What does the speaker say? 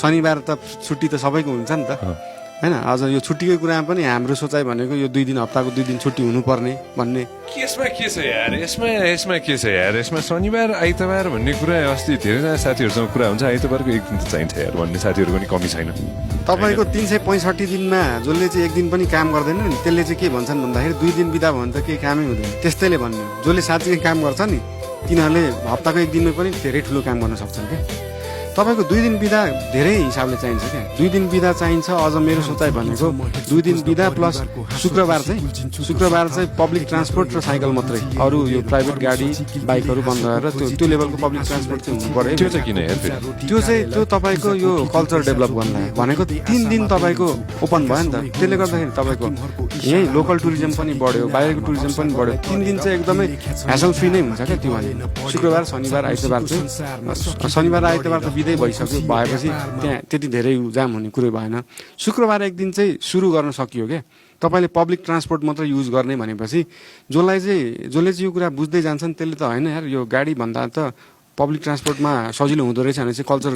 शनिबार त छुट्टी त सबैको हुन्छ नि त हैन। अझ यो छुट्टीको कुरामा पनि हाम्रो सोचाइ भनेको यो 2 दिन हप्ताको 2 दिन छुट्टी हुनुपर्ने भन्ने। यसमा के छ यार, यसमा के छ यार, यसमा शनिबार आइतबार भन्ने कुरा अस्ति धेरैजना साथीहरूसँग कुरा हुन्छ, आइतबारको एक दिन त चाहिन्छ यार भन्ने साथीहरूको पनि कमी छैन। तपाईँको 365 दिनमा जसले चाहिँ एक दिन पनि काम गर्दैन नि त्यसले चाहिँ के भन्छन् भन्दाखेरि 2 दिन बिदा भयो भने त केही कामै हुँदैन त्यस्तैले भन्ने। जसले साँच्चै काम गर्छ नि तिनीहरूले हप्ताको एक दिनमा पनि धेरै ठुलो काम गर्न सक्छन् क्या। तपाईँको 2 दिन बिदा धेरै हिसाबले चाहिन्छ क्या। 2 दिन बिदा चाहिन्छ। अझ मेरो सोचाइ भनेको 2 दिन बिदा प्लस शुक्रबार चाहिँ पब्लिक ट्रान्सपोर्ट र साइकल मात्रै, अरू यो प्राइभेट गाडी बाइकहरू बन्द गरेर त्यो लेभलको पब्लिक ट्रान्सपोर्ट चाहिँ हुनु पर्यो। त्यो चाहिँ किन यार फेरि? त्यो तपाईँको यो कल्चर डेभलप गर्नलाई भनेको 3 दिन तपाईँको ओपन भयो नि त। त्यसले गर्दाखेरि तपाईँको यही लोकल टुरिज्म पनि बढ्यो, बाहिरको टुरिज्म पनि बढ्यो। 3 दिन चाहिँ एकदमै ह्यासल फ्री नै हुन्छ क्या त्यो भने। शुक्रबार शनिबार आइतबार चाहिँ शनिबार आइतबार त बिदै भइसक्यो भएपछि त्यहाँ त्यति धेरै जाम हुने कुरै भएन। शुक्रबार एक दिन चाहिँ सुरु गर्न सकियो क्या। तपाईँले पब्लिक ट्रान्सपोर्ट मात्र युज गर्ने भनेपछि जसले चाहिँ यो कुरा बुझ्दै जान्छन् त्यसले त होइन यार यो गाडी भन्दा त पब्लिक ट्रान्सपोर्टमा सजिलो हुँदो रहेछ भने चाहिँ कल्चर